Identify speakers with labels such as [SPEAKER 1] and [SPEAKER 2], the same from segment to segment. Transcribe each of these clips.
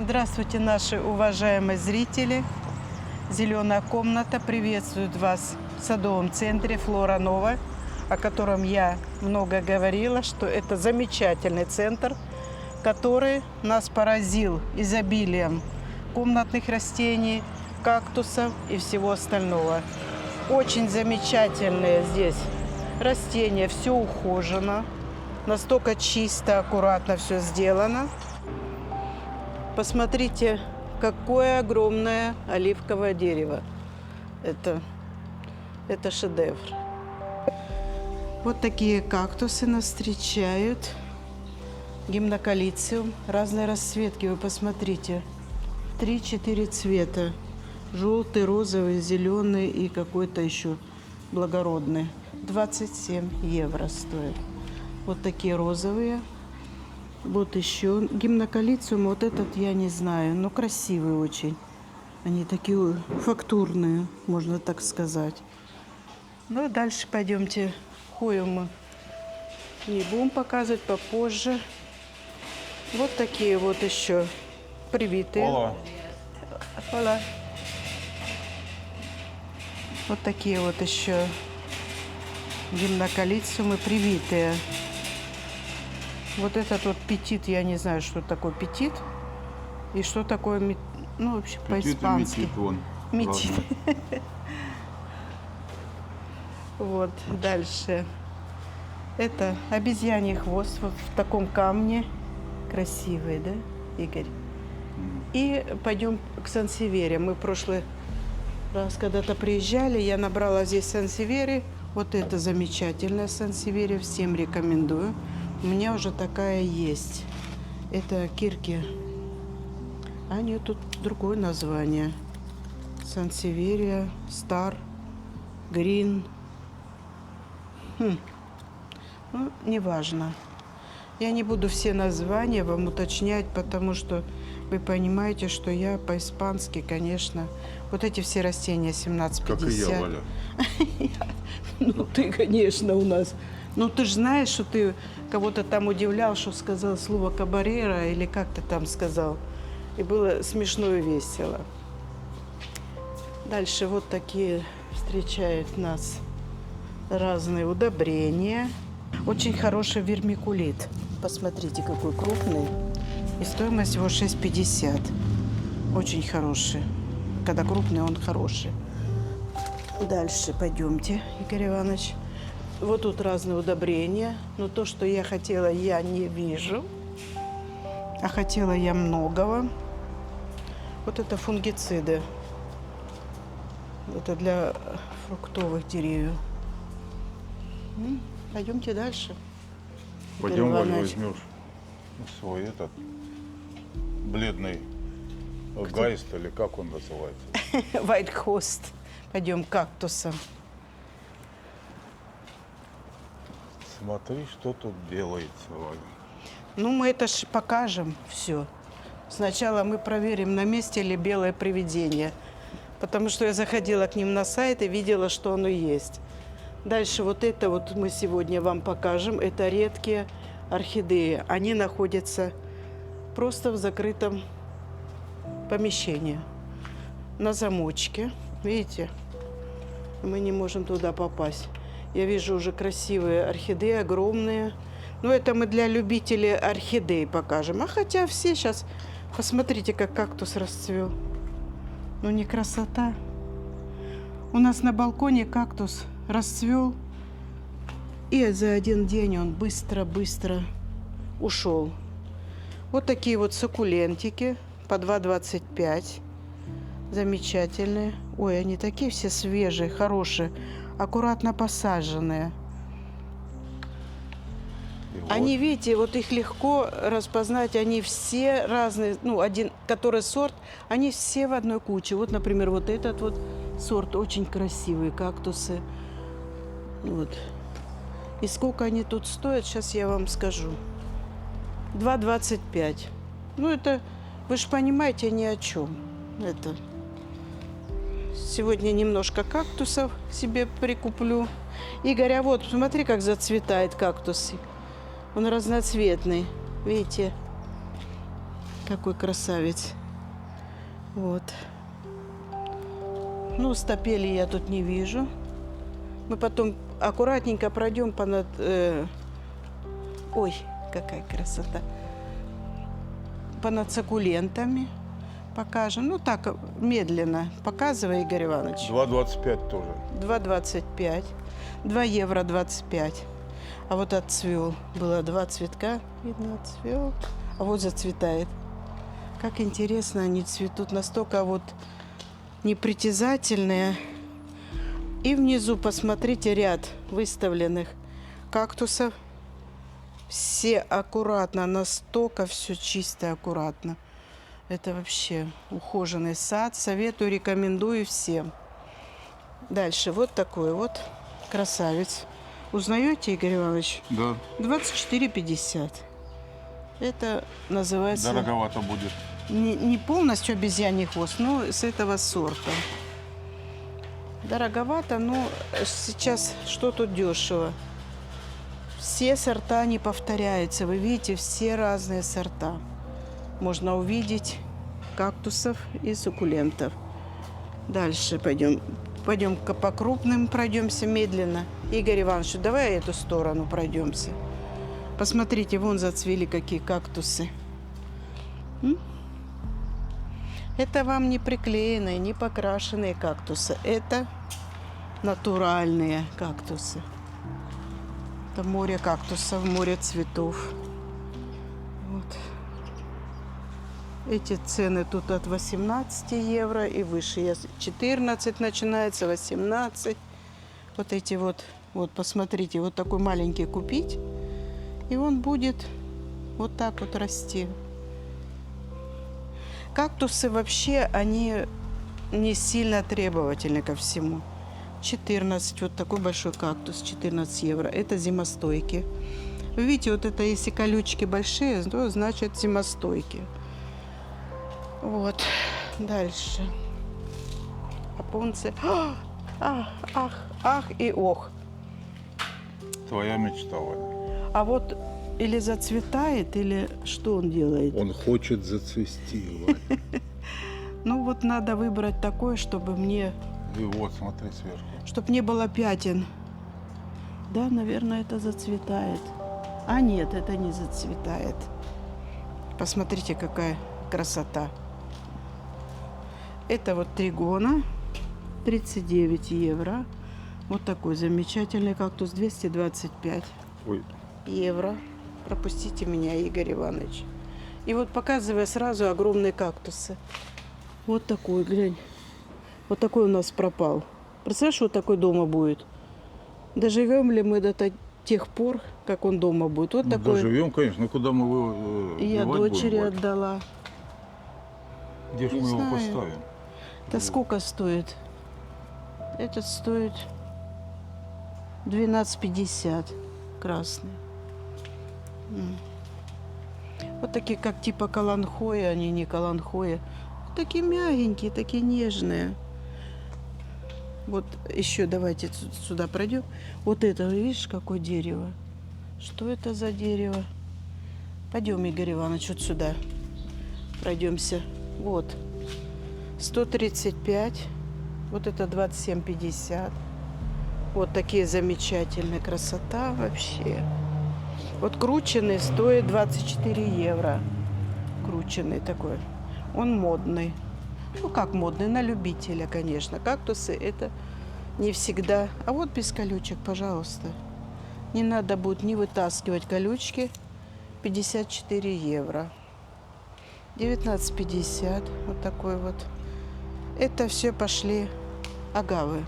[SPEAKER 1] Здравствуйте, наши уважаемые зрители. Зеленая комната приветствует вас в садовом центре Флора Нова, о котором я много говорила, что это замечательный центр, который нас поразил изобилием комнатных растений, кактусов и всего остального. Очень замечательные здесь растения, все ухожено, настолько чисто, аккуратно все сделано. Посмотрите, какое огромное оливковое дерево. Это шедевр. Вот такие кактусы нас встречают. Гимнокалициум, разной расцветки, вы посмотрите. 3-4 цвета. Желтый, розовый, зеленый и какой-то еще благородный. 27 евро стоит. Вот такие розовые. Вот еще гимнокалициум, вот этот я не знаю, но красивый очень. Они такие фактурные, можно так сказать. Ну, дальше пойдемте. Хою мы не будем показывать, попозже. Вот такие вот еще привитые.
[SPEAKER 2] Ола.
[SPEAKER 1] Ола. Вот такие вот еще гимнокалициумы привитые. Вот этот вот петит, я не знаю, что такое петит и что такое, ну, вообще по-испански.
[SPEAKER 2] Метит, вон.
[SPEAKER 1] Метит. Вот, дальше. Это обезьяний хвост вот в таком камне. Красивый, да, Игорь? И пойдем к сансевере. Мы в прошлый раз когда-то приезжали, я набрала здесь сансеверы. Вот это замечательная сансеверия, всем рекомендую. У меня уже такая есть. Это кирки. А нет, тут другое название. Сансеверия, Стар, Грин. Ну, неважно. Я не буду все названия вам уточнять, потому что вы понимаете, что я по-испански, конечно. Вот эти все растения 17,50.
[SPEAKER 2] Как и я, Валя.
[SPEAKER 1] Ну, ты, конечно, у нас. Ну, ты же знаешь, что ты кого-то там удивлял, что сказал слово «кабарера» или как ты там сказал. И было смешно и весело. Дальше вот такие встречают нас разные удобрения. Очень хороший вермикулит. Посмотрите, какой крупный. И стоимость его 6,50. Очень хороший. Когда крупный, он хороший. Дальше пойдемте, Игорь Иванович. Вот тут разные удобрения. Но то, что я хотела, я не вижу. А хотела я многого. Вот это фунгициды. Это для фруктовых деревьев. Пойдемте дальше.
[SPEAKER 2] Пойдем,
[SPEAKER 1] Игорь
[SPEAKER 2] Валя,
[SPEAKER 1] Иванович.
[SPEAKER 2] возьмешь свой этот бледный гайст, или как он называется?
[SPEAKER 1] White Host. Пойдем к кактусам.
[SPEAKER 2] Смотри, что тут делается, Валя.
[SPEAKER 1] Ну, мы это ж покажем все. Сначала мы проверим, на месте ли белое привидение. Потому что я заходила к ним на сайт и видела, что оно есть. Дальше вот это вот мы сегодня вам покажем. Это редкие орхидеи. Они находятся просто в закрытом помещении. На замочке. Видите? Мы не можем туда попасть. Я вижу уже красивые орхидеи, огромные. Ну, это мы для любителей орхидей покажем. А хотя все сейчас... Посмотрите, как кактус расцвел. Ну, не красота. У нас на балконе кактус расцвел. И за один день он быстро-быстро ушел. Вот такие вот суккулентики по 2,25. Замечательные. Ой, они такие все свежие, хорошие. Аккуратно посаженные.
[SPEAKER 2] Вот.
[SPEAKER 1] Они, видите, вот их легко распознать. Они все разные. Ну, один, который сорт, они все в одной куче. Вот, например, вот этот вот сорт. Очень красивые кактусы. Вот. И сколько они тут стоят, сейчас я вам скажу. 2,25. Ну, это, вы же понимаете, ни о чем. Это... Сегодня немножко кактусов себе прикуплю. Игорь, а вот, смотри, как зацветает кактус. Он разноцветный. Видите? Какой красавец. Вот. Ну, стапели я тут не вижу. Мы потом аккуратненько пройдем понад... Ой, какая красота. Понад суккулентами покажем. Ну, так, медленно. Показывай, Игорь Иванович.
[SPEAKER 2] 2,25 тоже.
[SPEAKER 1] 2,25. 2 евро 25. А вот отцвел. Было 2 цветка. Видно, отцвел. А вот зацветает. Как интересно они цветут. Настолько вот непритязательные. И внизу, посмотрите, ряд выставленных кактусов. Все аккуратно, настолько все чисто и аккуратно. Это вообще ухоженный сад. Советую, рекомендую всем. Дальше вот такой вот красавец. Узнаете, Игорь Иванович?
[SPEAKER 2] Да.
[SPEAKER 1] 24,50. Это называется
[SPEAKER 2] Дороговато будет.
[SPEAKER 1] не полностью обезьяний хвост, но с этого сорта. Дороговато, но сейчас что тут дешево? Все сорта не повторяются. Вы видите, все разные сорта. Можно увидеть кактусов и суккулентов. Дальше пойдем. Пойдем по крупным, пройдемся медленно. Игорь Иванович, давай эту сторону пройдемся. Посмотрите, вон зацвели какие кактусы. Это вам не приклеенные, не покрашенные кактусы. Это натуральные кактусы. Это море кактусов, море цветов. Вот. Эти цены тут от 18 евро и выше. 14 начинается, 18. Вот эти вот, посмотрите, вот такой маленький купить. И он будет вот так вот расти. Кактусы вообще, они не сильно требовательны ко всему. 14, вот такой большой кактус, 14 евро. Это зимостойкий. Вы видите, вот это, если колючки большие, то значит зимостойкие. Вот, дальше. Японцы. Ах и ох.
[SPEAKER 2] Твоя мечта, Ваня.
[SPEAKER 1] А вот или зацветает, или что он делает?
[SPEAKER 2] Он хочет зацвести, Ваня.
[SPEAKER 1] Ну вот надо выбрать такое, чтобы мне...
[SPEAKER 2] И вот, смотри сверху.
[SPEAKER 1] Чтоб не было пятен. Да, наверное, это зацветает. А нет, это не зацветает. Посмотрите, какая красота. Это вот тригона. 39 евро. Вот такой замечательный кактус. 225
[SPEAKER 2] Ой.
[SPEAKER 1] евро. Пропустите меня, Игорь Иванович. И вот показывая сразу огромные кактусы. Вот такой, глянь. Вот такой у нас пропал. Представляешь, вот такой дома будет? Доживем ли мы до тех пор, как он дома будет? Вот такой.
[SPEAKER 2] Доживем, конечно. Ну куда мы его
[SPEAKER 1] Я
[SPEAKER 2] девать
[SPEAKER 1] дочери
[SPEAKER 2] будем, Вань?
[SPEAKER 1] отдала.
[SPEAKER 2] Где же
[SPEAKER 1] Не
[SPEAKER 2] мы его
[SPEAKER 1] знаю.
[SPEAKER 2] поставим?
[SPEAKER 1] Это сколько стоит? Этот стоит 12,50. Красный. Вот такие, как типа каланхои, они не каланхои. Такие мягенькие, такие нежные. Вот еще давайте сюда пройдем. Вот это, видишь, какое дерево? Что это за дерево? Пойдем, Игорь Иванович, вот сюда. Пройдемся. Вот. 135. Вот это 27,50. Вот такие замечательные. Красота вообще. Вот крученый стоит 24 евро. Крученый такой. Он модный. Ну, как модный? На любителя, конечно. Кактусы это не всегда. А вот без колючек, пожалуйста. Не надо будет не вытаскивать колючки. 54 евро. 19,50. Вот такой вот. Это все пошли агавы.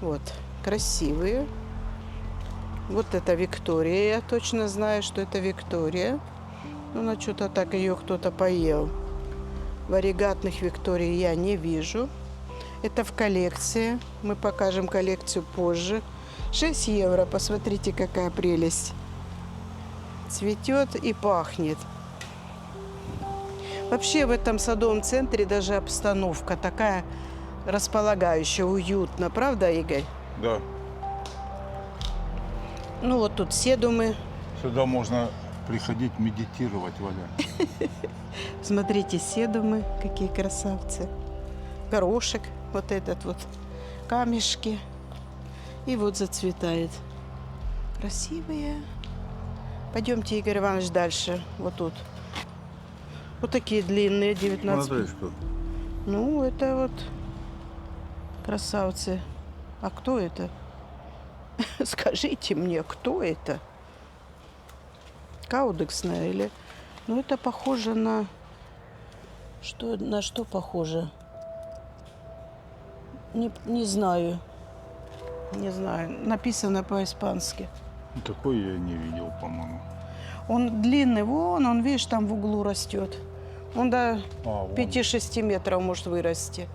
[SPEAKER 1] Вот. Красивые. Вот это Виктория. Я точно знаю, что это Виктория. Ну, на что-то так ее кто-то поел. Варигатных Викторий я не вижу. Это в коллекции. Мы покажем коллекцию позже. 6 евро. Посмотрите, какая прелесть. Цветет и пахнет. Вообще в этом садовом центре даже обстановка такая располагающая, уютно. Правда, Игорь?
[SPEAKER 2] Да.
[SPEAKER 1] Ну вот тут седумы.
[SPEAKER 2] Сюда можно приходить медитировать, Валя.
[SPEAKER 1] Смотрите, седумы, какие красавцы. Горошек, вот этот вот, камешки. И вот зацветает. Красивые. Пойдемте, Игорь Иванович, дальше. Вот тут. Вот такие длинные, 19.
[SPEAKER 2] Смотри, что.
[SPEAKER 1] Ну, это вот красавцы. А кто это? Скажите мне, кто это? Каудексная или... Ну, это похоже на... Что, на что похоже? Не знаю. Не знаю. Написано по-испански.
[SPEAKER 2] Такой я не видел, по-моему.
[SPEAKER 1] Он длинный. Вон, он, видишь, там в углу растет. Он до
[SPEAKER 2] Вон.
[SPEAKER 1] 5-6 метров может вырасти.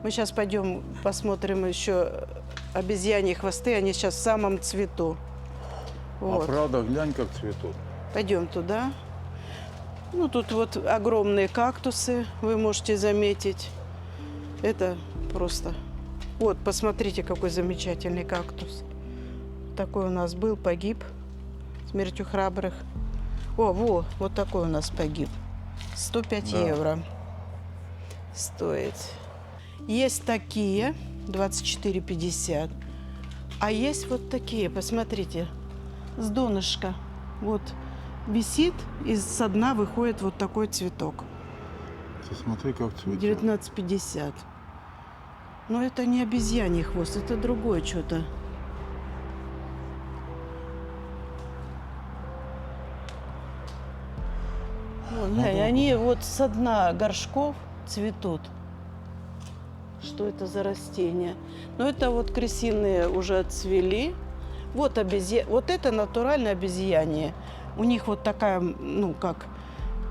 [SPEAKER 1] Мы сейчас пойдем посмотрим еще обезьяньи хвосты. Они сейчас в самом цвету. Вот.
[SPEAKER 2] А правда, глянь, как цветут.
[SPEAKER 1] Пойдем туда. Ну, тут вот огромные кактусы, вы можете заметить. Это просто... Вот, посмотрите, какой замечательный кактус. Такой у нас был, погиб. Смертью храбрых. О, вот такой у нас погиб. 105
[SPEAKER 2] Да.
[SPEAKER 1] евро стоит. Есть такие, 24,50. А есть вот такие, посмотрите, с донышка. Вот висит, и со дна выходит вот такой цветок.
[SPEAKER 2] Ты смотри, как цветет.
[SPEAKER 1] 19,50. Но это не обезьяний хвост, это другое что-то. Вон, глянь, они вот со дна горшков цветут. Что это за растения? Ну, это вот крысиные уже отцвели. Вот вот это натуральное обезьянье. У них вот такая, ну, как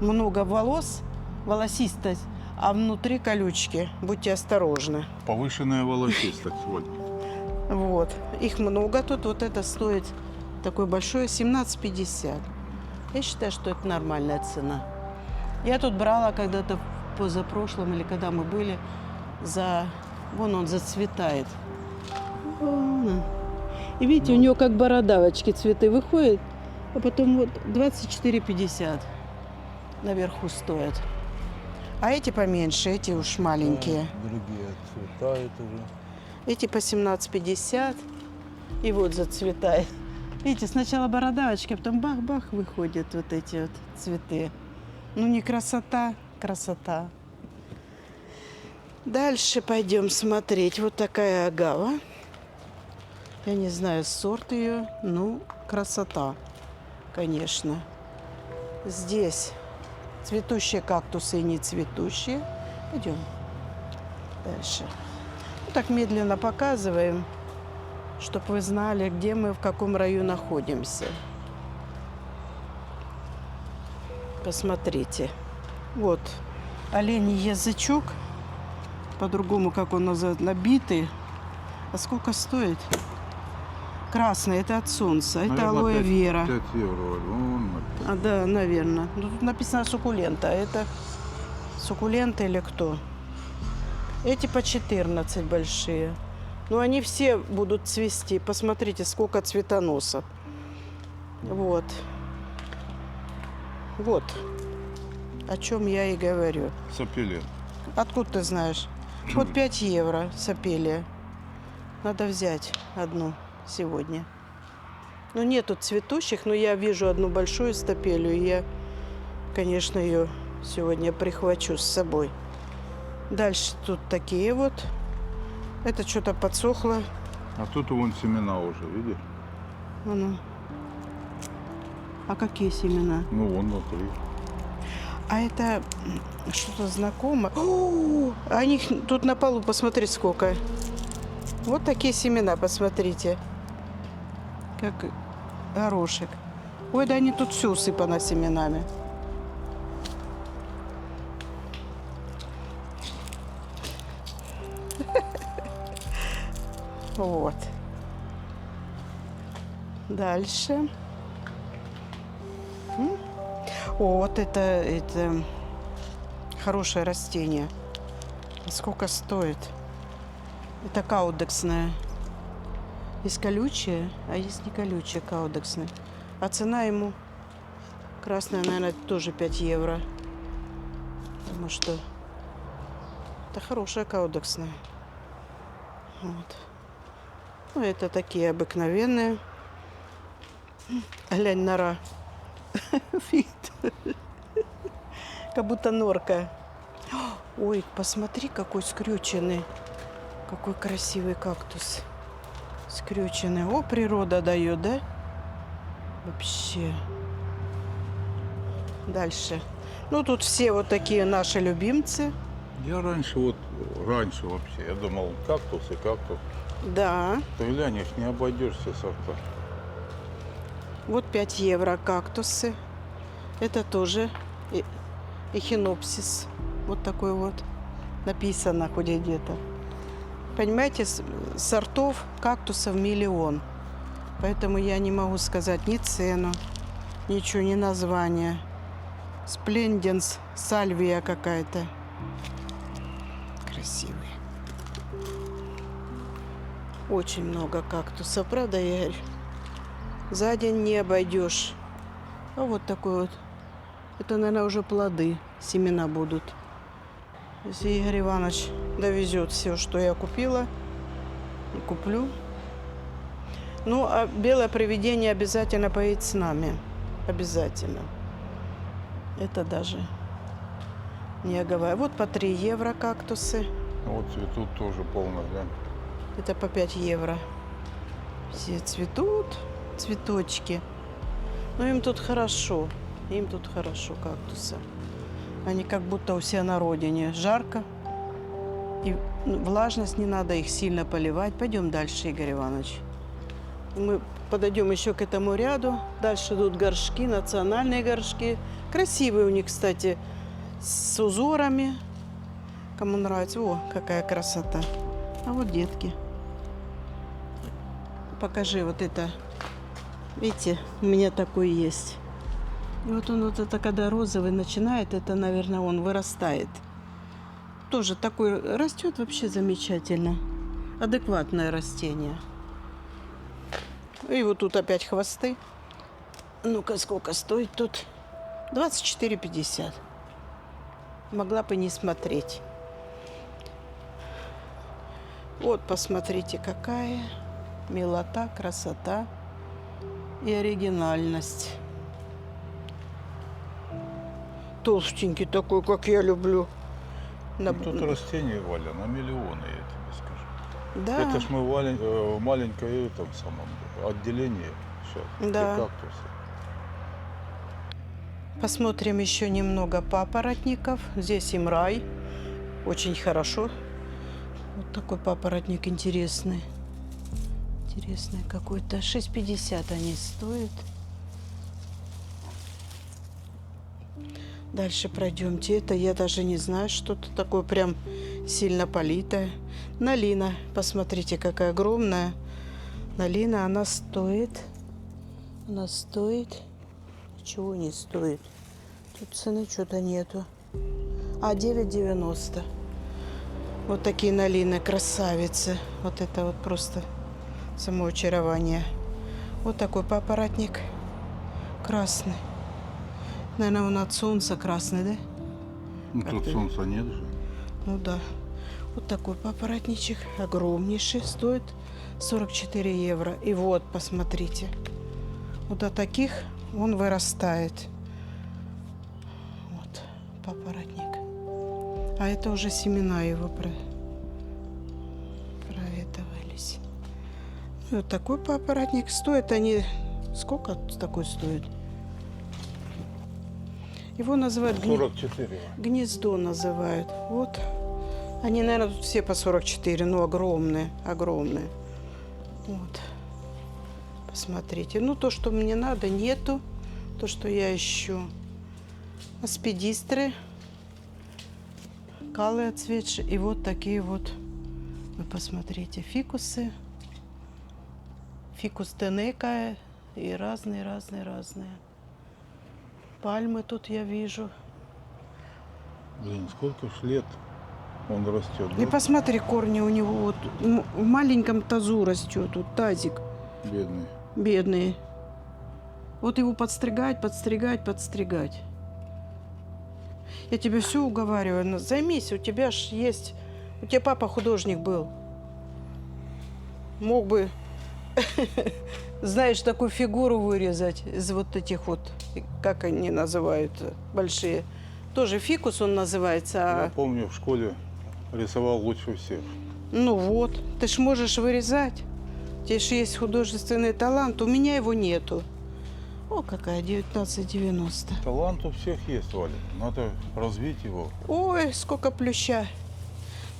[SPEAKER 1] много волос, волосистость, а внутри колючки. Будьте осторожны.
[SPEAKER 2] Повышенная волосистость сегодня.
[SPEAKER 1] Вот. Их много тут. Вот это стоит такое большое 17,50. Я считаю, что это нормальная цена. Я тут брала когда-то в позапрошлом, или когда мы были, за... Вон он зацветает. Вон он. И видите, у него как бородавочки цветы выходят, а потом вот 24,50 наверху стоят. А эти поменьше, эти уж маленькие.
[SPEAKER 2] Другие отцветают уже.
[SPEAKER 1] Эти по 17,50. И вот зацветает. Видите, сначала бородавочки, а потом бах-бах выходят вот эти вот цветы. Ну не красота, красота. Дальше пойдем смотреть. Вот такая агава. Я не знаю сорт ее. Ну, красота, конечно. Здесь цветущие кактусы и не цветущие. Пойдем дальше. Вот так медленно показываем, чтобы вы знали, где мы, в каком районе находимся. Посмотрите. Вот оленей язычок, по-другому, как он называется, набитый. А сколько стоит? Красный, это от солнца, это алоэ вера.
[SPEAKER 2] 5 евро. Вон,
[SPEAKER 1] А, да, наверное. Ну, тут написано суккулента. А это суккуленты или кто? Эти по 14 большие. Но они все будут цвести. Посмотрите, сколько цветоносов. Вот. Вот. О чем я и говорю.
[SPEAKER 2] сапеле.
[SPEAKER 1] Откуда ты знаешь? Вот 5 евро сапелия. Надо взять одну сегодня. Ну, нету цветущих, но я вижу одну большую стапелию. И я, конечно, ее сегодня прихвачу с собой. Дальше тут такие вот. Это что-то подсохло.
[SPEAKER 2] А тут вон семена уже, видишь?
[SPEAKER 1] Оно. А какие семена?
[SPEAKER 2] Ну, вон внутри.
[SPEAKER 1] А это что-то знакомое. О, а них тут на полу, посмотри, сколько. Вот такие семена, посмотрите. Как горошек. Ой, да они тут все усыпано семенами. Вот. Дальше. О, вот это хорошее растение. Сколько стоит? Это каудексное. Есть колючее, а есть не колючее каудексное. А цена ему Красная, наверное, тоже 5 евро. Потому что это хорошая каудексная. Вот. Ну, это такие обыкновенные. Глянь, нора. Вид. Как будто норка. Ой, посмотри, какой скрюченный. Какой красивый кактус. Скрюченный. О, природа дает, да? Вообще. Дальше. Ну, тут все вот такие наши любимцы.
[SPEAKER 2] Я раньше вообще, я думал, кактус и кактус.
[SPEAKER 1] Да.
[SPEAKER 2] Ты глянешь, не обойдешься сорта.
[SPEAKER 1] Вот 5 евро кактусы. Это тоже эхинопсис. Вот такой вот. Написано хоть где-то. Понимаете, сортов кактусов миллион. Поэтому я не могу сказать ни цену, ничего, ни название. Спленденс, сальвия какая-то. Красивый. Очень много кактусов, правда, Игорь? За день не обойдешь. А вот такой вот. Это, наверное, уже плоды, семена будут. Если Игорь Иванович довезет все, что я купила, и куплю. Ну, а белое привидение обязательно поедет с нами. Обязательно. Это даже не оговариваю. Вот по 3 евро кактусы.
[SPEAKER 2] Вот цветут тоже полно, глянь.
[SPEAKER 1] Это по 5 евро. Все цветут, цветочки. Но им тут хорошо. Им тут хорошо, кактусы. Они как будто у себя на родине. Жарко. И влажность, не надо их сильно поливать. Пойдем дальше, Игорь Иванович. Мы подойдем еще к этому ряду. Дальше идут горшки, национальные горшки. Красивые у них, кстати, с узорами. Кому нравится. О, какая красота. А вот детки. Покажи вот это. Видите, у меня такой есть. И вот он вот это, когда розовый начинает, это, наверное, он вырастает. Тоже такой растет вообще замечательно. Адекватное растение. И вот тут опять хвосты. Ну-ка, сколько стоит тут? 24,50. Могла бы не смотреть. Вот, посмотрите, какая милота, красота и оригинальность. Толстенький такой, как я люблю.
[SPEAKER 2] Тут растения, Валя, на миллионы, я тебе скажу.
[SPEAKER 1] Да.
[SPEAKER 2] Это ж мы в маленькое этом самом отделении сейчас.
[SPEAKER 1] Да.
[SPEAKER 2] Где кактусы.
[SPEAKER 1] Посмотрим еще немного папоротников. Здесь им рай. Очень хорошо. Вот такой папоротник интересный. Интересный какой-то. 6,50 они стоят. Дальше пройдемте. Это я даже не знаю, что-то такое прям сильно политое. Налина. Посмотрите, какая огромная. Налина, она стоит. Чего не стоит? Тут цены что-то нету. А 9,90. Вот такие налины, красавицы. Вот это вот просто само очарование. Вот такой папоротник. Красный. Наверное, он от солнца красный, да?
[SPEAKER 2] Ну, тут солнца нет же.
[SPEAKER 1] Ну да. Вот такой папоротничек. Огромнейший. Стоит 44 евро. И вот, посмотрите. Вот от таких он вырастает. Вот папоротник. А это уже семена его проветовались. И вот такой папоротник. Стоят они... Сколько такой стоит? Его называют
[SPEAKER 2] 44.
[SPEAKER 1] гнездо называют. Вот. Они, наверное, тут все по 44, но огромные, огромные. Вот. Посмотрите. Ну, то, что мне надо, нету. То, что я ищу. Аспидистры. Калы отцветшие. И вот такие вот. Вы посмотрите. Фикусы. Фикус тенека. И разные. Пальмы тут я вижу.
[SPEAKER 2] Блин, сколько ж лет он растет.
[SPEAKER 1] И
[SPEAKER 2] Да?
[SPEAKER 1] посмотри, корни у него вот в маленьком тазу растет, вот тазик
[SPEAKER 2] Бедный.
[SPEAKER 1] бедный. Вот его подстригать, подстригать, подстригать. Я тебе все уговариваю, займись, у тебя ж есть... У тебя папа художник был. Мог бы, знаешь, такую фигуру вырезать из вот этих вот, как они называют, большие. Тоже фикус он называется.
[SPEAKER 2] Я помню, в школе рисовал лучше всех.
[SPEAKER 1] Ну вот, ты ж можешь вырезать. У тебя же есть художественный талант, у меня его нету. О, какая, 19,90.
[SPEAKER 2] Талант у всех есть, Валя. Надо развить его.
[SPEAKER 1] Ой, сколько плюща.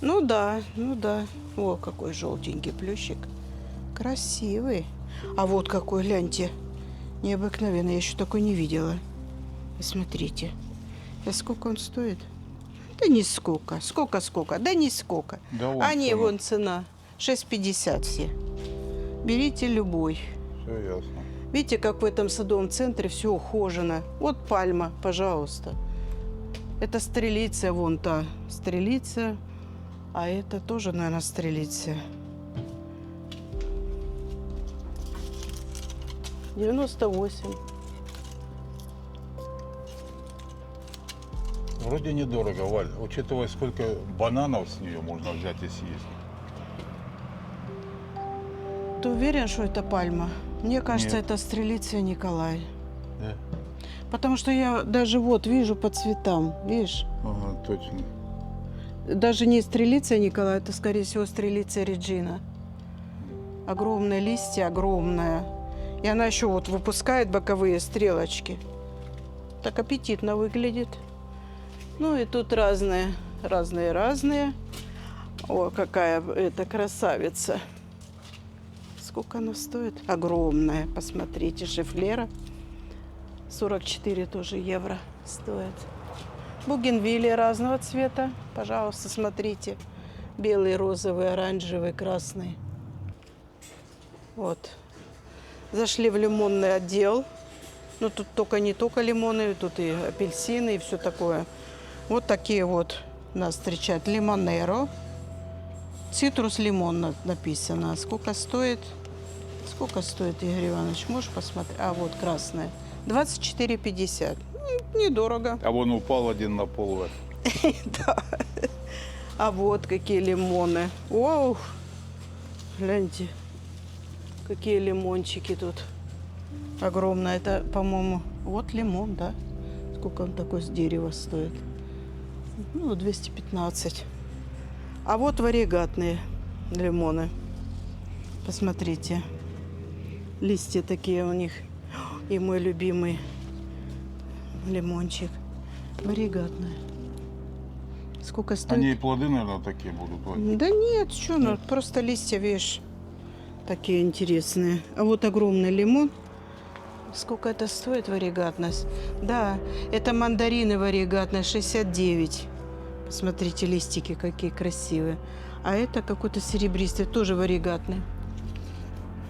[SPEAKER 1] Ну да, ну да. О, какой желтенький плющик. Красивый. А вот какой, гляньте. Необыкновенный, я еще такой не видела. Посмотрите. А сколько он стоит? Да нисколько. Сколько? Да нисколько.
[SPEAKER 2] Да вон
[SPEAKER 1] А не,
[SPEAKER 2] цена.
[SPEAKER 1] вон цена. 6,50 все. Берите любой.
[SPEAKER 2] Все ясно.
[SPEAKER 1] Видите, как в этом садовом центре все ухожено. Вот пальма, пожалуйста. Это стрелиция, вон та стрелиция. А это тоже, наверное, стрелиция. 98.
[SPEAKER 2] Вроде недорого, Валь, учитывая, сколько бананов с нее можно взять и съесть.
[SPEAKER 1] Ты уверен, что это пальма? Мне кажется,
[SPEAKER 2] Нет.
[SPEAKER 1] это стрелиция Николай.
[SPEAKER 2] Да?
[SPEAKER 1] Потому что я даже вот вижу по цветам, видишь?
[SPEAKER 2] Ага, точно.
[SPEAKER 1] Даже не стрелиция Николай, это, скорее всего, стрелиция Реджина. Огромные листья, огромная. И она еще вот выпускает боковые стрелочки. Так аппетитно выглядит. Ну и тут разные. О, какая это красавица. Сколько она стоит? Огромная. Посмотрите, шифлера. 44 тоже евро стоит. Бугенвилли разного цвета. Пожалуйста, смотрите. Белый, розовый, оранжевый, красный. Вот. Зашли в лимонный отдел. Ну, тут не только лимоны, тут и апельсины, и все такое. Вот такие вот нас встречают. Лимонеро. Цитрус лимон написано. Сколько стоит? Сколько стоит, Игорь Иванович? Можешь посмотреть? А, вот красная. 24,50. Недорого.
[SPEAKER 2] А вон упал один на пол.
[SPEAKER 1] Да. А вот какие лимоны. Оу! Гляньте, какие лимончики тут. Огромное. Это, по-моему, вот лимон, да? Сколько он такой с дерева стоит? Ну, 215. А вот варигатные лимоны. Посмотрите. Листья такие у них. И мой любимый лимончик. Варигатная. Сколько стоит?
[SPEAKER 2] Они и плоды, наверное, такие будут, Валь.
[SPEAKER 1] Да нет, что, ну, просто листья, видишь, такие интересные. А вот огромный лимон. Сколько это стоит, варигатность? Да, это мандарины варигатные, 69. Посмотрите, листики какие красивые. А это какой-то серебристый, тоже варигатный.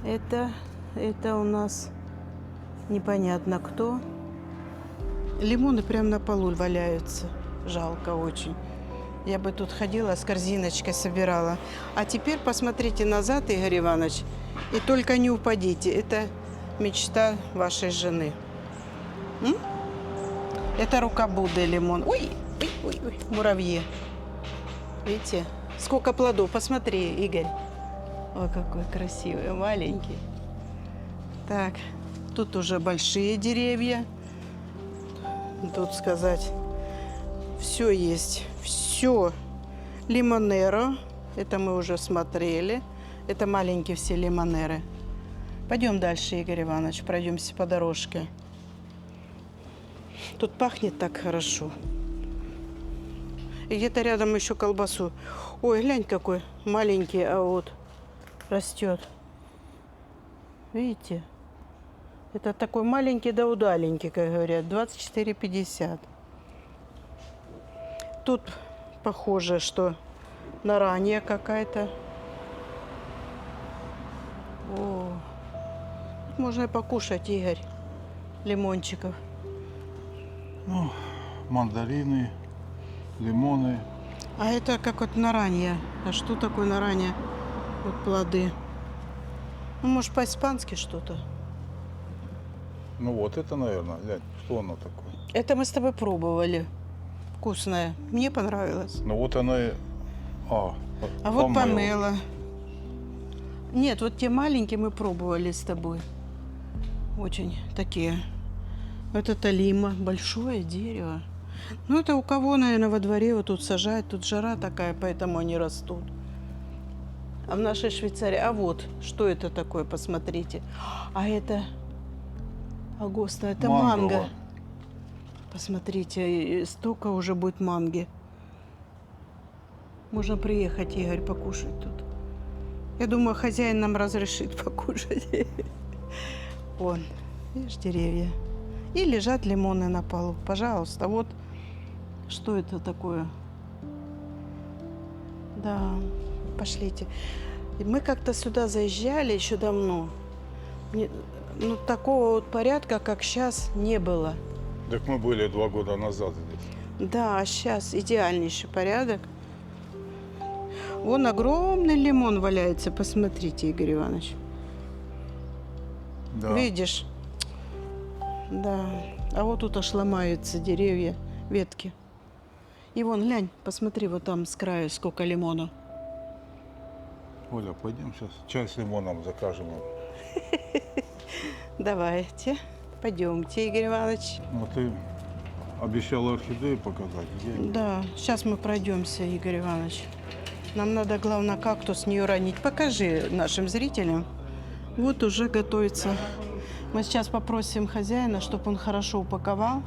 [SPEAKER 1] Это у нас непонятно кто. Лимоны прямо на полу валяются. Жалко очень. Я бы тут ходила с корзиночкой, собирала. А теперь посмотрите назад, Игорь Иванович, и только не упадите. Это мечта вашей жены. Это рука Будды лимон. Ой, муравьи. Видите? Сколько плодов. Посмотри, Игорь. Ой, какой красивый, маленький. Так, тут уже большие деревья. Тут сказать, все есть. Все. Лимонеро. Это мы уже смотрели. Это маленькие все лимонеры. Пойдем дальше, Игорь Иванович. Пройдемся по дорожке. Тут пахнет так хорошо. И где-то рядом еще колбасу. Ой, глянь, какой маленький, а вот растет. Видите? Это такой маленький да удаленький, как говорят. 24,50. Тут похоже, что наранья какая-то. О, тут можно и покушать, Игорь, лимончиков.
[SPEAKER 2] Ну, мандарины, лимоны.
[SPEAKER 1] А это как вот наранья. А что такое наранья? Вот плоды. Ну, может, по-испански что-то.
[SPEAKER 2] Ну вот это, наверное, глянь, что оно такое.
[SPEAKER 1] Это мы с тобой пробовали. Вкусное. Мне понравилось.
[SPEAKER 2] Ну вот она и...
[SPEAKER 1] А вот помело. Нет, вот те маленькие мы пробовали с тобой. Очень такие. Это лима. Большое дерево. Ну, это у кого, наверное, во дворе вот тут сажают. Тут жара такая, поэтому они растут. А в нашей Швейцарии... А вот, что это такое, посмотрите. А это... Агоста, это манго.
[SPEAKER 2] Манго.
[SPEAKER 1] Посмотрите, столько уже будет манги. Можно приехать, Игорь, покушать тут. Я думаю, хозяин нам разрешит покушать. Вон, видишь, деревья. И лежат лимоны на полу. Пожалуйста, вот что это такое. Да, пошлите. И мы как-то сюда заезжали еще давно. Ну, такого вот порядка, как сейчас, не было.
[SPEAKER 2] Так мы были 2 года назад здесь.
[SPEAKER 1] Да, а сейчас идеальнейший порядок. Вон огромный лимон валяется, посмотрите, Игорь Иванович.
[SPEAKER 2] Да.
[SPEAKER 1] Видишь? Да. А вот тут аж ломаются деревья, ветки. И вон, глянь, посмотри, вот там с краю сколько лимона.
[SPEAKER 2] Оля, пойдем сейчас чай с лимоном закажем.
[SPEAKER 1] Давайте, пойдемте, Игорь Иванович.
[SPEAKER 2] Ну ты обещала орхидеи показать. Где?
[SPEAKER 1] Да, сейчас мы пройдемся, Игорь Иванович. Нам надо, главное, кактус не уронить. Покажи нашим зрителям. Вот уже готовится. Мы сейчас попросим хозяина, чтобы он хорошо упаковал.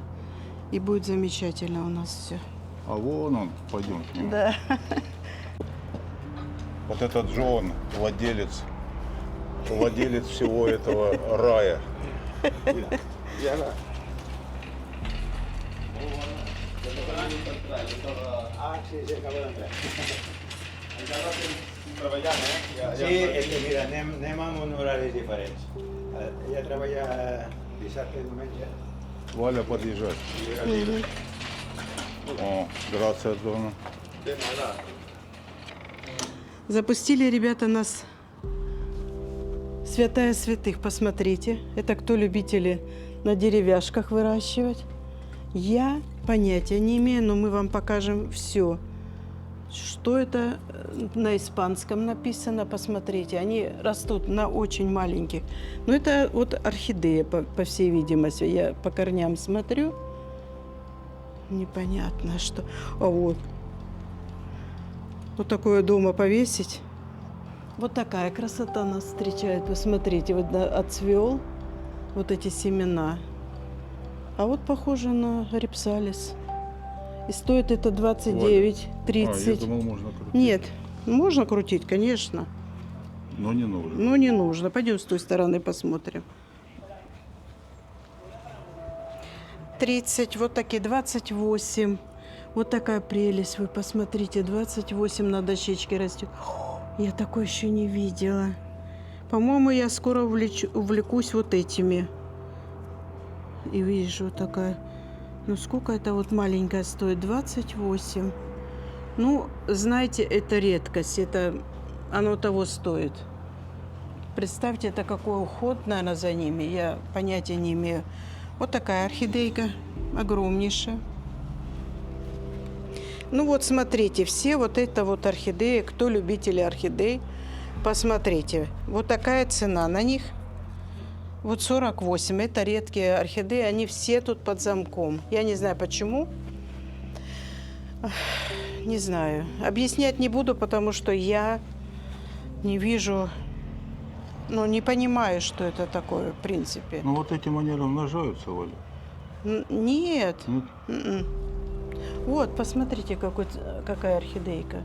[SPEAKER 1] И будет замечательно у нас все.
[SPEAKER 2] А вон он, пойдем к нему.
[SPEAKER 1] Да.
[SPEAKER 2] Вот этот Джон, владелец всего этого рая.
[SPEAKER 3] Sí, es que mira, anem amb un horari diferent. Ella treballa dissabte i diumenge.
[SPEAKER 2] Валя, подъезжай. О, грация, Дона.
[SPEAKER 1] Запустили ребята нас святая святых, посмотрите. Это кто любители на деревяшках выращивать. Я понятия не имею, но мы вам покажем все. Что это на испанском написано, посмотрите. Они растут на очень маленьких. Но это вот орхидея, по всей видимости. Я по корням смотрю. Непонятно, что... А вот. Вот такое дома повесить. Вот такая красота нас встречает. Вы смотрите, вот отцвел вот эти семена. А вот похоже на рипсалис. И стоит это 29-30.
[SPEAKER 2] Я думал, можно крутить.
[SPEAKER 1] Нет, можно крутить, конечно.
[SPEAKER 2] Но не нужно.
[SPEAKER 1] Но не нужно. Пойдем с той стороны посмотрим. 30, вот такие 28. Вот такая прелесть, вы посмотрите, 28 на дощечке растет. Я такой еще не видела. По-моему, я скоро увлекусь вот этими. И вижу такая. Ну, сколько это вот маленькая стоит? 28. Ну, знаете, это редкость. Это оно того стоит. Представьте, это какой уход, наверное, за ними. Я понятия не имею. Вот такая орхидейка. Огромнейшая. Ну вот смотрите, все вот это вот орхидеи, кто любители орхидей, посмотрите. Вот такая цена на них. Вот 48. Это редкие орхидеи, они все тут под замком. Я не знаю почему. Не знаю. Объяснять не буду, потому что я не вижу, ну не понимаю, что это такое в принципе.
[SPEAKER 2] Ну вот этим они размножаются, Оля.
[SPEAKER 1] Нет.
[SPEAKER 2] Нет?
[SPEAKER 1] Вот, посмотрите, какая орхидейка.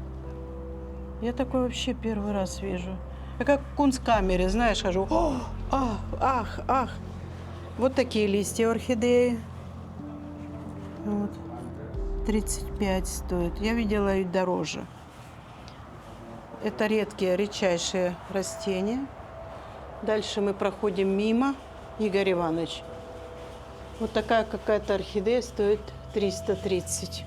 [SPEAKER 1] Я такой вообще первый раз вижу. Я как в кунсткамере, знаешь, хожу. О, ах, ах, ах. Вот такие листья орхидеи. Вот. 35 стоит. Я видела и дороже. Это редкие, редчайшие растения. Дальше мы проходим мимо. Игорь Иванович. Вот такая какая-то орхидея стоит 330.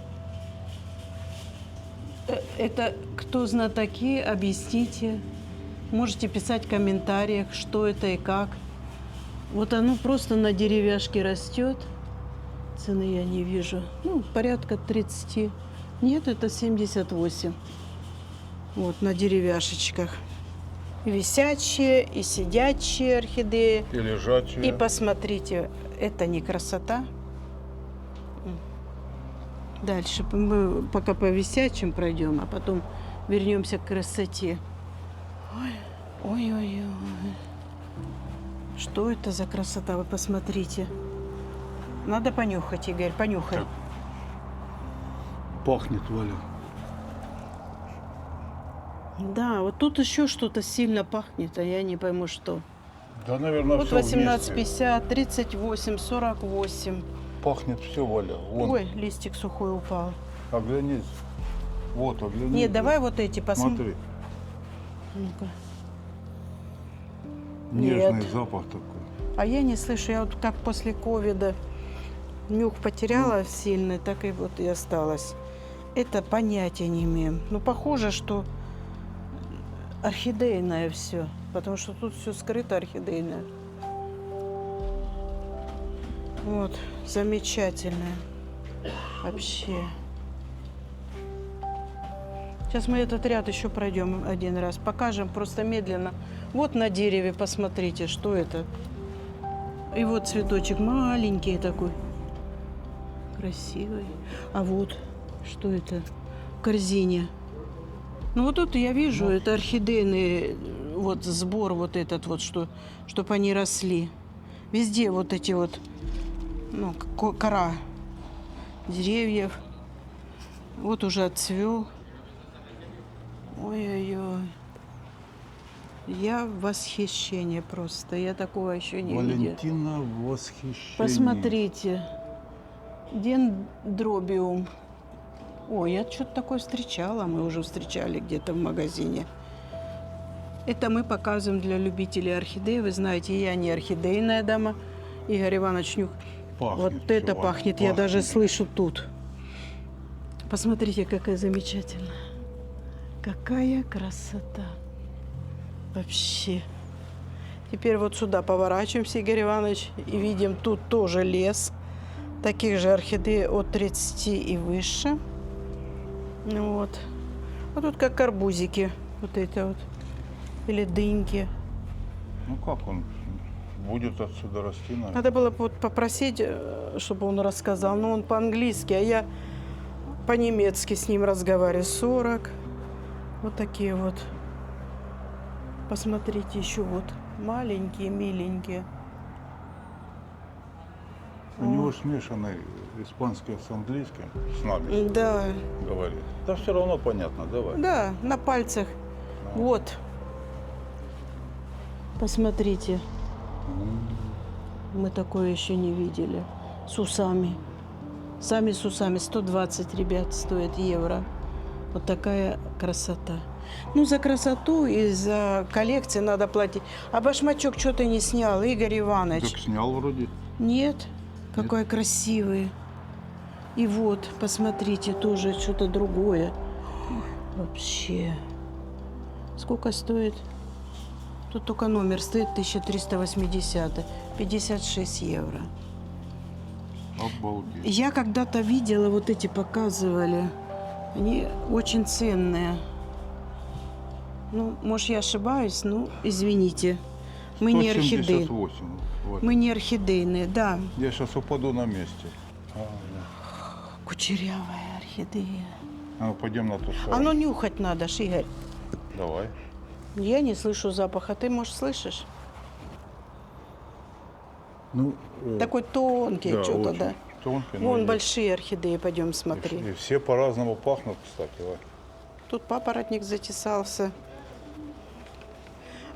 [SPEAKER 1] Это кто знатоки, объясните. Можете писать в комментариях, что это и как. Вот оно просто на деревяшке растет. Цены я не вижу. Ну, порядка 30. Нет, это 78. Вот на деревяшечках. И висячие, и сидячие орхидеи.
[SPEAKER 2] И лежачие.
[SPEAKER 1] И посмотрите, это не красота. Дальше мы пока по висячим пройдем, а потом вернемся к красоте. Ой-ой-ой. Что это за красота? Вы посмотрите. Надо понюхать, Игорь, понюхай.
[SPEAKER 2] Так. Пахнет, Валя.
[SPEAKER 1] Да, вот тут еще что-то сильно пахнет, а я не пойму, что.
[SPEAKER 2] Да, наверное,
[SPEAKER 1] Вот
[SPEAKER 2] все
[SPEAKER 1] 18,50, 38, 48.
[SPEAKER 2] Пахнет все, Валя. Вон.
[SPEAKER 1] Ой, листик сухой упал.
[SPEAKER 2] Оглянись. Вот, оглянись.
[SPEAKER 1] Нет, давай вот эти посмотрим.
[SPEAKER 2] Смотри.
[SPEAKER 1] Ну-ка.
[SPEAKER 2] Нежный
[SPEAKER 1] Нет.
[SPEAKER 2] запах такой.
[SPEAKER 1] А я не слышу, я вот как после ковида нюх потеряла сильный, так и вот и осталось. Это понятия не имеем. Ну, похоже, что орхидейное все, потому что тут все скрыто орхидейное. Вот, замечательное. Вообще. Сейчас мы этот ряд еще пройдем один раз, покажем просто медленно. Вот на дереве посмотрите, что это. И вот цветочек маленький такой, красивый. А вот, что это? В корзине. Ну вот тут я вижу, это орхидейный вот сбор вот этот вот, что, чтобы они росли. Везде вот эти вот, ну, кора деревьев. Вот уже отцвел. Ой-ой-ой. Я в восхищении просто. Я такого еще не видела.
[SPEAKER 2] Валентина в восхищении.
[SPEAKER 1] Посмотрите. Дендробиум. Ой, я что-то такое встречала. Мы уже встречали где-то в магазине. Это мы показываем для любителей орхидей. Вы знаете, я не орхидейная дама. Игорь Иванович нюх.
[SPEAKER 2] Пахнет
[SPEAKER 1] Вот
[SPEAKER 2] всё,
[SPEAKER 1] это
[SPEAKER 2] Валя,
[SPEAKER 1] пахнет. Я даже слышу тут. Посмотрите, какая замечательная. Какая красота. Вообще. Теперь вот сюда поворачиваемся, Игорь Иванович, и видим тут тоже лес. Таких же орхидей от 30 и выше. Ну вот. А тут как арбузики. Вот это вот. Или дыньки.
[SPEAKER 2] Ну как он будет отсюда расти, наверное?
[SPEAKER 1] Надо было вот попросить, чтобы он рассказал. Но он по-английски, а я по-немецки с ним разговариваю. 40. Вот такие вот. Посмотрите, еще вот маленькие, миленькие.
[SPEAKER 2] У него смешанный испанский с английским, с нами
[SPEAKER 1] Да,
[SPEAKER 2] говорит. Да все равно понятно, давай.
[SPEAKER 1] да, на пальцах. Вот. Посмотрите. Мы такое еще не видели. С усами. Сами с усами. 120, ребят, стоит евро. Вот такая красота. Ну, за красоту и за коллекции надо платить. А башмачок что ты не снял, Игорь Иванович?
[SPEAKER 2] Так снял вроде.
[SPEAKER 1] Нет? Какой красивый. И вот, посмотрите, тоже что-то другое. Вообще. Сколько стоит? Тут только номер стоит 1380. 56 евро.
[SPEAKER 2] Обалдеть.
[SPEAKER 1] Я когда-то видела, вот эти показывали. Они очень ценные. Ну, может, я ошибаюсь, ну, извините. Мы не орхидеи.
[SPEAKER 2] 178. Вот.
[SPEAKER 1] Мы не орхидейные, да.
[SPEAKER 2] Я сейчас упаду на месте. Да.
[SPEAKER 1] Кучерявая орхидея.
[SPEAKER 2] А ну, пойдем на ту
[SPEAKER 1] А
[SPEAKER 2] сторону.
[SPEAKER 1] ну нюхать надо, ж, Игорь.
[SPEAKER 2] Давай.
[SPEAKER 1] Я не слышу запаха. Ты, может, слышишь?
[SPEAKER 2] Ну,
[SPEAKER 1] Такой тонкий
[SPEAKER 2] да,
[SPEAKER 1] что-то,
[SPEAKER 2] очень
[SPEAKER 1] да.
[SPEAKER 2] тонкий, но
[SPEAKER 1] Вон
[SPEAKER 2] есть.
[SPEAKER 1] большие орхидеи, пойдем смотри.
[SPEAKER 2] И все по-разному пахнут, кстати. Вань.
[SPEAKER 1] Тут папоротник затесался.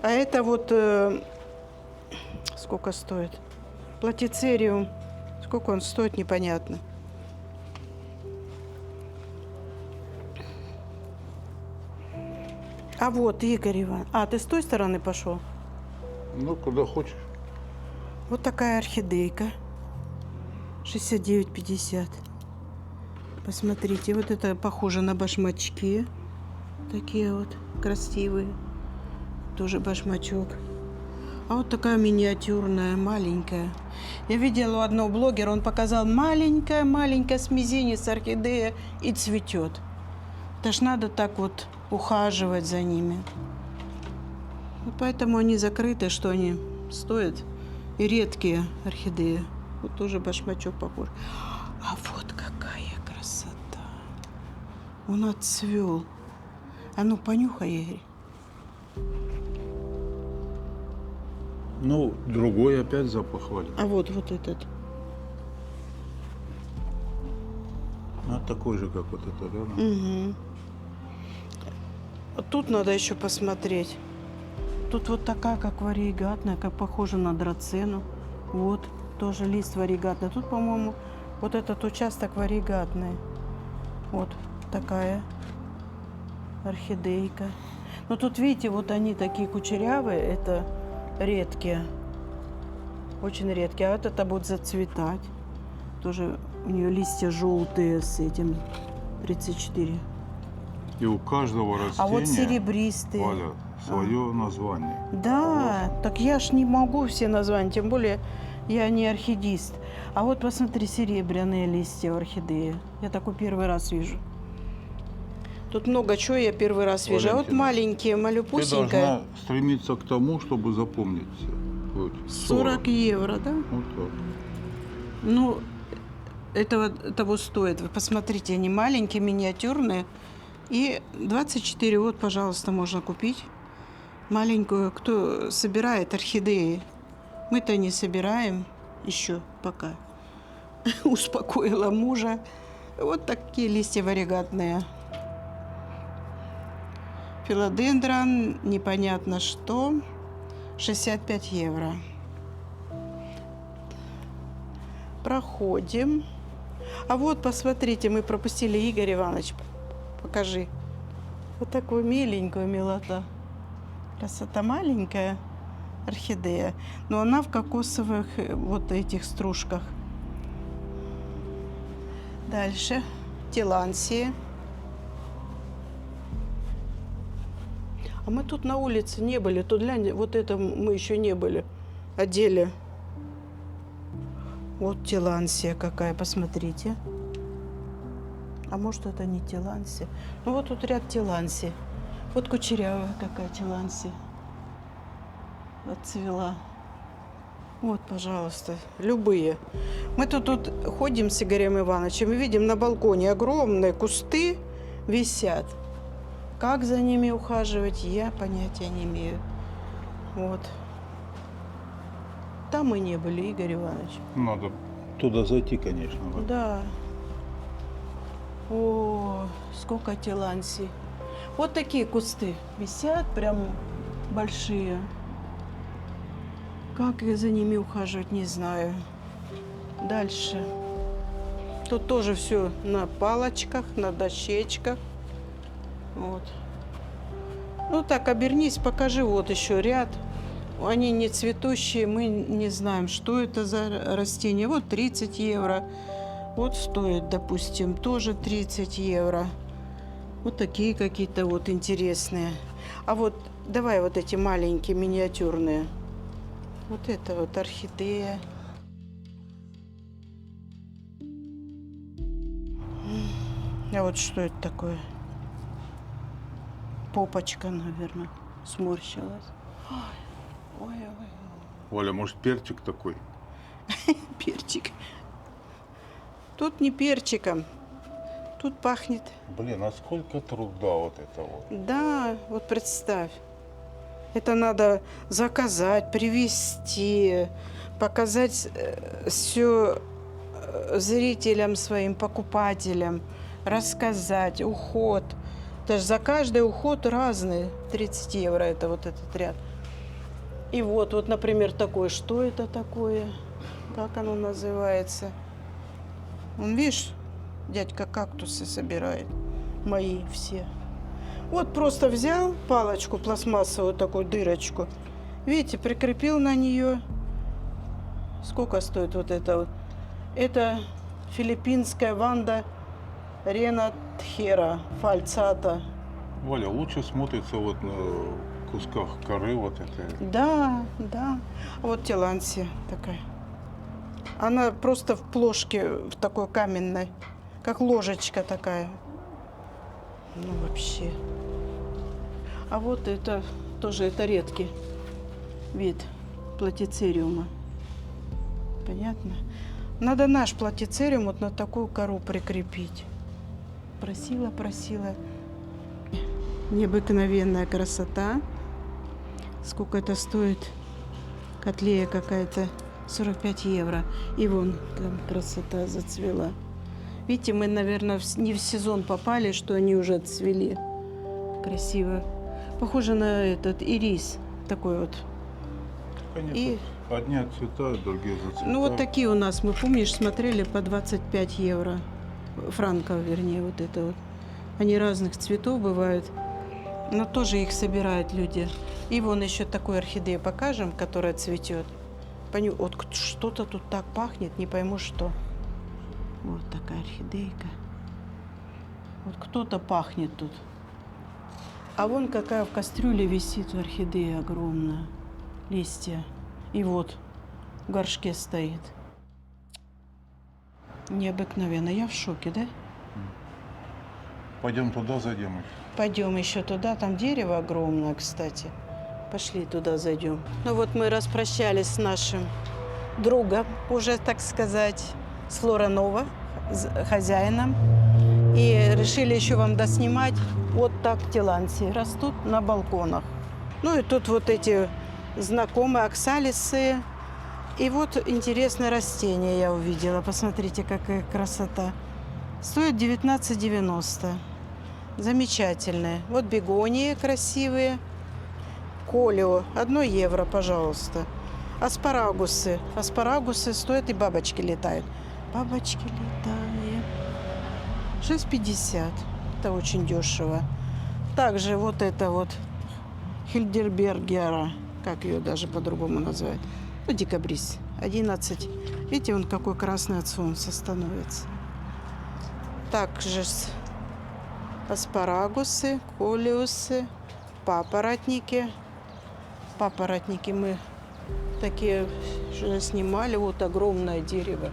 [SPEAKER 1] А это вот сколько стоит? Платицериум. Сколько он стоит, непонятно. А вот, Игорь Иванович. А, ты с той стороны пошел?
[SPEAKER 2] Ну, куда хочешь.
[SPEAKER 1] Вот такая орхидейка. 69,50. Посмотрите, вот это похоже на башмачки. Такие вот красивые. Тоже башмачок. А вот такая миниатюрная, маленькая. Я видела у одного блогера, он показал маленькая-маленькая с мизинец орхидея и цветет. Это ж надо так вот ухаживать за ними. И поэтому они закрыты, что они стоят. И редкие орхидеи. Вот тоже башмачок похож. А вот какая красота. Он отцвел. А ну, понюхай, Игорь.
[SPEAKER 2] Ну, другой опять запах, Валя.
[SPEAKER 1] А вот этот.
[SPEAKER 2] Ну, такой же, как вот это, да?
[SPEAKER 1] Угу. Тут надо еще посмотреть. Тут вот такая, как варигатная, как похожа на драцену. Вот, тоже лист варигатный. Тут, по-моему, вот этот участок варигатный. Вот такая орхидейка. Но тут, видите, вот они такие кучерявые, это редкие. Очень редкие. А вот это будет зацветать. Тоже у нее листья желтые с этим 34.
[SPEAKER 2] И у каждого растения,
[SPEAKER 1] А вот серебристые.
[SPEAKER 2] Валя, свое название.
[SPEAKER 1] Да, так я ж не могу все названия, тем более я не орхидист. А вот посмотри, серебряные листья орхидеи. Я такой первый раз вижу. Тут много чего я первый раз вижу. А вот
[SPEAKER 2] Валентина,
[SPEAKER 1] маленькие,
[SPEAKER 2] Ты
[SPEAKER 1] малюпусенькая.
[SPEAKER 2] должна стремиться к тому, чтобы запомнить все. Вот,
[SPEAKER 1] 40 евро, да?
[SPEAKER 2] Вот так.
[SPEAKER 1] Ну, этого того стоит. Вы посмотрите, они маленькие, миниатюрные. И 24, вот, пожалуйста, можно купить. Маленькую, кто собирает орхидеи. Мы-то не собираем еще пока. Успокоила мужа. Вот такие листья варигатные. Филодендрон, непонятно что, 65 евро. Проходим. А вот, посмотрите, мы пропустили, Игорь Иванович, покажи. Вот такую миленькую милота. Красота, маленькая орхидея, но она в кокосовых вот этих стружках. Дальше тилансии. А мы тут на улице не были. Тут глянь, вот это мы еще не были. Одели. Вот тилансия какая, посмотрите. А может, это не тилансия? Ну вот тут ряд тилансий. Вот кучерявая какая тилансия. Отцвела. Вот, пожалуйста, любые. Мы тут ходим с Игорем Ивановичем и видим на балконе огромные кусты висят. Как за ними ухаживать, я понятия не имею. Вот. Там мы не были, Игорь Иванович.
[SPEAKER 2] Надо туда зайти, конечно. Валя.
[SPEAKER 1] Да. О, сколько тилансий. Вот такие кусты висят, прям большие. Как за ними ухаживать, не знаю. Дальше. Тут тоже все на палочках, на дощечках. Вот. Ну так, обернись, покажи. Вот еще ряд. Они не цветущие, мы не знаем, что это за растение. Вот 30 евро. Вот стоит, допустим, тоже 30 евро. Вот такие какие-то вот интересные. А вот давай вот эти маленькие, миниатюрные. Вот это вот орхидея. А вот что это такое? Попочка, наверное, сморщилась. Ой, ой, ой.
[SPEAKER 2] Валя, может, перчик такой?
[SPEAKER 1] Перчик. Тут не перчиком. Тут пахнет.
[SPEAKER 2] Блин, а сколько труда вот это вот.
[SPEAKER 1] Да, вот представь. Это надо заказать, привезти, показать все зрителям своим, покупателям, рассказать, уход. Даже за каждый уход разный. 30 евро это вот этот ряд. И вот, например, такое. Что это такое? Как оно называется? Вон, видишь, дядька кактусы собирает. Мои все. Вот просто взял палочку пластмассовую, такую дырочку. Видите, прикрепил на нее. Сколько стоит вот это вот? Это филиппинская ванда Ренатхера фальцата.
[SPEAKER 2] Валя, лучше смотрится вот кусках коры вот это.
[SPEAKER 1] Да, да. А вот Тилансия такая. Она просто в плошке, в такой каменной, как ложечка такая. Ну, вообще. А вот это тоже, это редкий вид платицериума. Понятно? Надо наш платицериум вот на такую кору прикрепить. Просила. Необыкновенная красота. Сколько это стоит? Котлея какая-то. 45 евро. И вон там красота зацвела. Видите, мы, наверное, не в сезон попали, что они уже отцвели. Красиво. Похоже на этот ирис. Такой вот.
[SPEAKER 2] Конечно,
[SPEAKER 1] И-
[SPEAKER 2] одни отцветают, другие зацветают.
[SPEAKER 1] Ну, вот такие у нас, мы, помнишь, смотрели по 25 евро. Франков, вернее, вот это вот. Они разных цветов бывают. Но тоже их собирают люди. И вон еще такую орхидею покажем, которая цветет. Вот что-то тут так пахнет, не пойму что. Вот такая орхидейка. Вот кто-то пахнет тут. А вон какая в кастрюле висит орхидея огромная. Листья. И вот в горшке стоит. Необыкновенно. Я в шоке, да?
[SPEAKER 2] Пойдем туда, зайдем еще.
[SPEAKER 1] Пойдем еще туда, там дерево огромное, кстати. Пошли туда зайдем. Ну вот мы распрощались с нашим другом, уже, так сказать, с Флоранова, с хозяином. И решили еще вам доснимать. Вот так тилансии растут на балконах. Ну и тут вот эти знакомые оксалисы. И вот интересное растение я увидела. Посмотрите, какая красота. Стоит 19,90. Замечательные. Вот бегонии красивые. Колио. 1 евро, пожалуйста. Аспарагусы. Аспарагусы стоят, и бабочки летают. Бабочки летают. 6,50. Это очень дешево. Также вот это вот Хильдербергера. Как ее даже по-другому называют. Ну, декабрис. 11. Видите, он какой красный от солнца становится. Также аспарагусы, колиусы, папоротники. Папоротники мы такие уже снимали. Вот огромное дерево,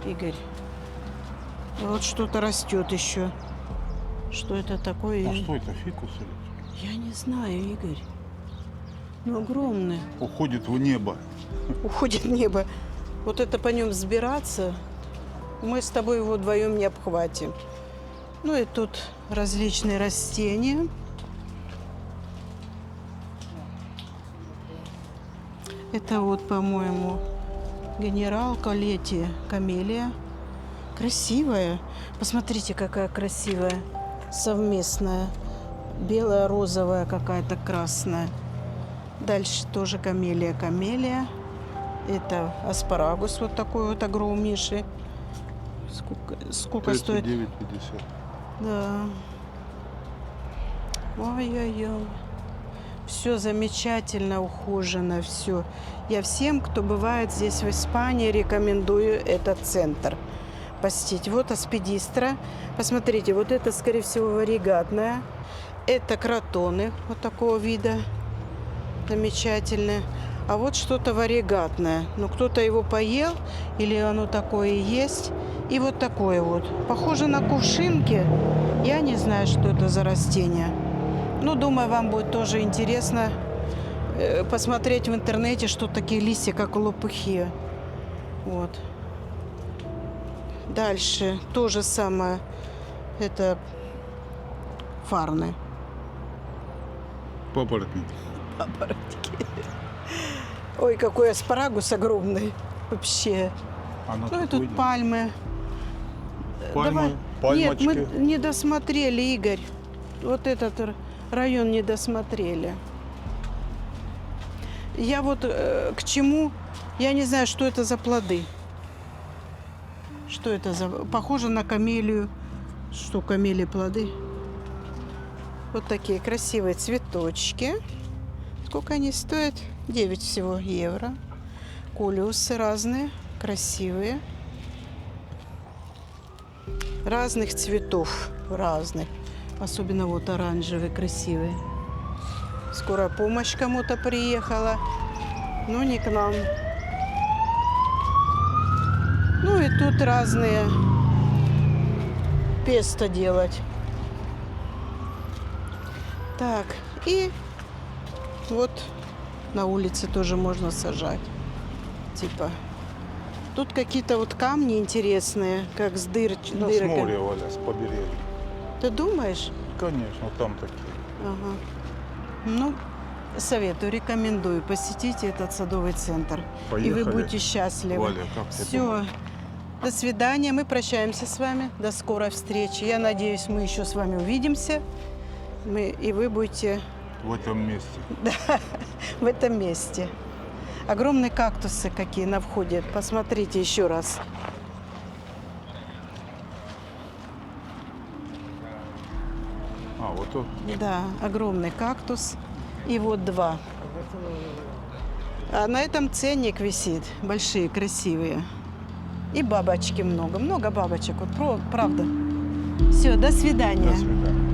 [SPEAKER 1] Игорь. И вот что-то растет еще. Что это такое?
[SPEAKER 2] А что это, фикус или?
[SPEAKER 1] Я не знаю, Игорь. Ну, огромный.
[SPEAKER 2] Уходит в небо.
[SPEAKER 1] Уходит в небо. Вот это по нем взбираться, мы с тобой его вдвоем не обхватим. Ну и тут различные растения. Это вот, по-моему, генерал Колетти, камелия. Красивая. Посмотрите, какая красивая. Совместная. Белая, розовая, какая-то красная. Дальше тоже камелия. Это аспарагус вот такой вот огромнейший. Сколько стоит?
[SPEAKER 2] 39,50.
[SPEAKER 1] Да. Ой-ой-ой. Все замечательно ухожено, все. Я всем, кто бывает здесь в Испании, рекомендую этот центр посетить. Вот аспидистра. Посмотрите, вот это, скорее всего, варигатная. Это кротоны вот такого вида. Замечательные. А вот что-то варигатное. Ну, кто-то его поел, или оно такое и есть. И вот такое вот. Похоже на кувшинки. Я не знаю, что это за растение. Ну, думаю, вам будет тоже интересно посмотреть в интернете, что такие листья, как лопухи. Вот. Дальше то же самое. Это фарны.
[SPEAKER 2] Папоротник.
[SPEAKER 1] Аппаратики. Ой, какой аспарагус огромный. Вообще.
[SPEAKER 2] Она
[SPEAKER 1] Ну и
[SPEAKER 2] тут
[SPEAKER 1] тут
[SPEAKER 2] выйдет.
[SPEAKER 1] пальмы.
[SPEAKER 2] Пальмы,
[SPEAKER 1] Нет, мы
[SPEAKER 2] пальмочки.
[SPEAKER 1] не досмотрели, Игорь. Вот этот район не досмотрели. Я вот к чему, я не знаю, что это за плоды. Что это за... Похоже на камелию. Что, камелии плоды? Вот такие красивые цветочки. Сколько они стоят? 9 всего евро. Колиусы разные, красивые. Разных цветов, разных. Особенно вот оранжевые, красивые. Скорая помощь кому-то приехала, но не к нам. Ну и тут разные песто делать. Так, и вот на улице тоже можно сажать. Типа, тут какие-то вот камни интересные, как с
[SPEAKER 2] Ну, с
[SPEAKER 1] дырками.
[SPEAKER 2] моря, Валя, с побережья.
[SPEAKER 1] Ты думаешь?
[SPEAKER 2] Конечно, там такие.
[SPEAKER 1] Ага. Ну, советую, рекомендую. Посетите этот садовый центр. И
[SPEAKER 2] Поехали.
[SPEAKER 1] вы будете счастливы.
[SPEAKER 2] Валя, как тебе
[SPEAKER 1] Все.
[SPEAKER 2] помочь?
[SPEAKER 1] До свидания. Мы прощаемся с вами. До скорой встречи. Я надеюсь, мы еще с вами увидимся. И вы будете
[SPEAKER 2] В этом месте.
[SPEAKER 1] в этом месте. Огромные кактусы какие на входе. Посмотрите еще раз.
[SPEAKER 2] А, вот тут.
[SPEAKER 1] Да, огромный кактус. И вот два. А на этом ценник висит. Большие, красивые. И бабочки много. Много бабочек. Вот правда. Все, до свидания.
[SPEAKER 2] До свидания.